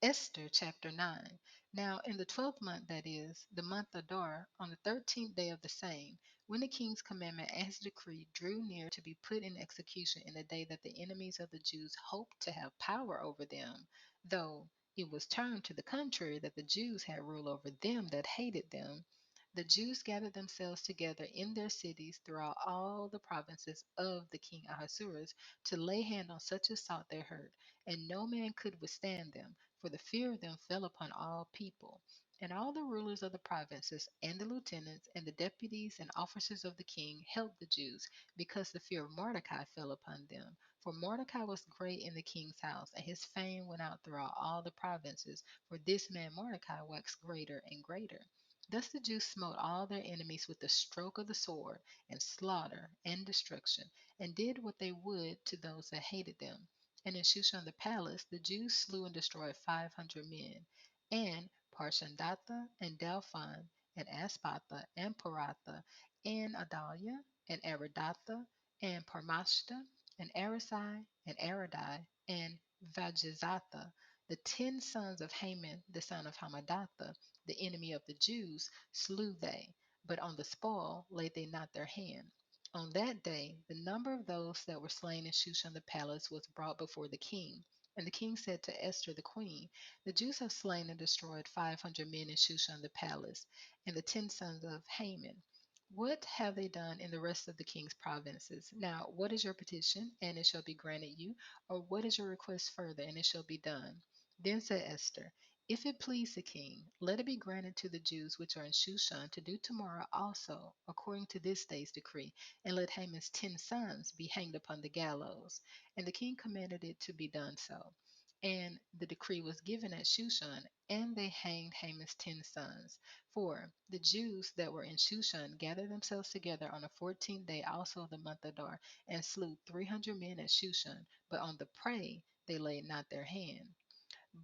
Esther chapter 9. Now in the 12th month, that is, the month Adar, on the 13th day of the same, when the king's commandment and his decree drew near to be put in execution in the day that the enemies of the Jews hoped to have power over them, though it was turned to the contrary that the Jews had rule over them that hated them, the Jews gathered themselves together in their cities throughout all the provinces of the king Ahasuerus to lay hand on such as sought their hurt, and no man could withstand them, for the fear of them fell upon all people. And all the rulers of the provinces, and the lieutenants, and the deputies and officers of the king helped the Jews, because the fear of Mordecai fell upon them. For Mordecai was great in the king's house, and his fame went out throughout all the provinces, for this man Mordecai waxed greater and greater. Thus the Jews smote all their enemies with the stroke of the sword, and slaughter, and destruction, and did what they would to those that hated them. And in Shushan the palace, the Jews slew and destroyed 500 men. And Parshandatha, and Dalphon, and Aspatha, and Paratha, and Adalia, and Aridatha, and Parmashta, and Arisai, and Aradai, and Vajizatha, the 10 sons of Haman, the son of Hamadatha, the enemy of the Jews, slew they, but on the spoil laid they not their hand. On that day, the number of those that were slain in Shushan the palace was brought before the king. And the king said to Esther the queen, the Jews have slain and destroyed 500 men in Shushan the palace, and the 10 sons of Haman. What have they done in the rest of the king's provinces? Now, what is your petition, and it shall be granted you? Or what is your request further, and it shall be done? Then said Esther, if it please the king, let it be granted to the Jews which are in Shushan to do tomorrow also, according to this day's decree, and let Haman's 10 sons be hanged upon the gallows. And the king commanded it to be done so. And the decree was given at Shushan, and they hanged Haman's 10 sons. For the Jews that were in Shushan gathered themselves together on the 14th day also of the month Adar, and slew 300 men at Shushan, but on the prey they laid not their hand.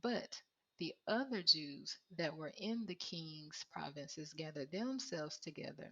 But the other Jews that were in the king's provinces gathered themselves together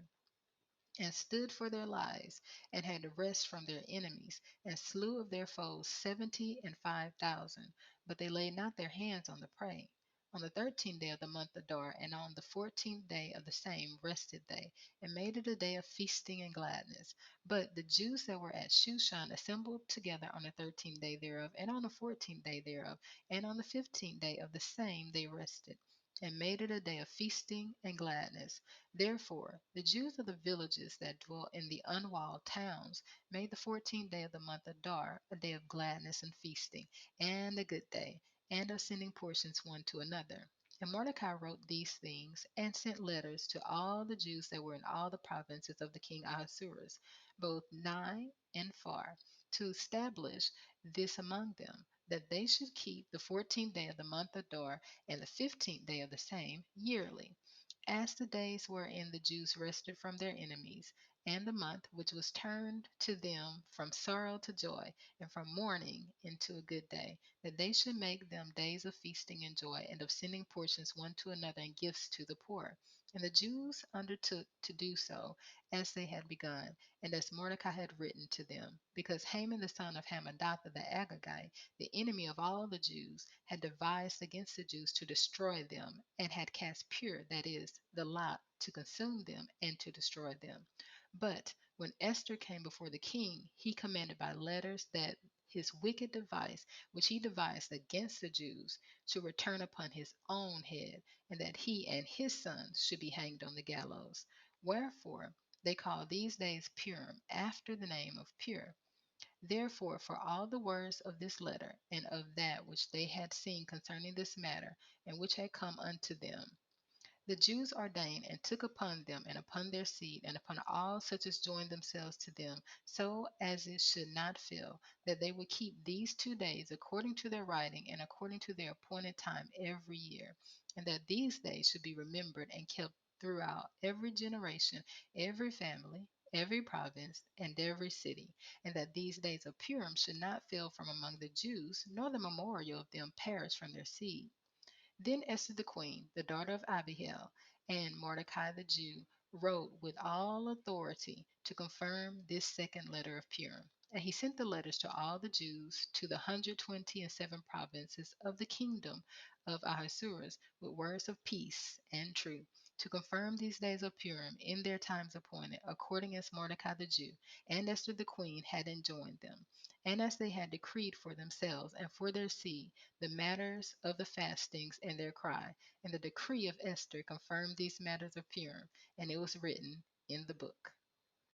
and stood for their lives, and had rest from their enemies, and slew of their foes 70 and 5,000. But they laid not their hands on the prey. On the 13th day of the month Adar, and on the 14th day of the same, rested they, and made it a day of feasting and gladness. But the Jews that were at Shushan assembled together on the 13th day thereof, and on the 14th day thereof, and on the 15th day of the same they rested, and made it a day of feasting and gladness. Therefore the Jews of the villages that dwelt in the unwalled towns made the 14th day of the month Adar a day of gladness and feasting, and a good day, and of sending portions one to another. And Mordecai wrote these things, and sent letters to all the Jews that were in all the provinces of the king Ahasuerus, both nigh and far, to establish this among them, that they should keep the 14th day of the month Adar, and the 15th day of the same, yearly, as the days wherein the Jews rested from their enemies, and the month which was turned to them from sorrow to joy, and from mourning into a good day, that they should make them days of feasting and joy, and of sending portions one to another and gifts to the poor. And the Jews undertook to do so, as they had begun, and as Mordecai had written to them, because Haman the son of Hammedatha the Agagite, the enemy of all the Jews, had devised against the Jews to destroy them, and had cast pure, that is, the lot, to consume them and to destroy them. But when Esther came before the king, he commanded by letters that his wicked device, which he devised against the Jews, should return upon his own head, and that he and his sons should be hanged on the gallows. Wherefore they call these days Purim, after the name of Pur. Therefore, for all the words of this letter, and of that which they had seen concerning this matter, and which had come unto them, the Jews ordained and took upon them, and upon their seed, and upon all such as joined themselves to them, so as it should not fail, that they would keep these 2 days according to their writing, and according to their appointed time every year, and that these days should be remembered and kept throughout every generation, every family, every province, and every city, and that these days of Purim should not fail from among the Jews, nor the memorial of them perish from their seed. Then Esther the queen, the daughter of Abihail, and Mordecai the Jew, wrote with all authority to confirm this second letter of Purim. And he sent the letters to all the Jews to the 127 provinces of the kingdom of Ahasuerus with words of peace and truth, to confirm these days of Purim in their times appointed, according as Mordecai the Jew and Esther the queen had enjoined them, and as they had decreed for themselves and for their seed the matters of the fastings and their cry. And the decree of Esther confirmed these matters of Purim, and it was written in the book.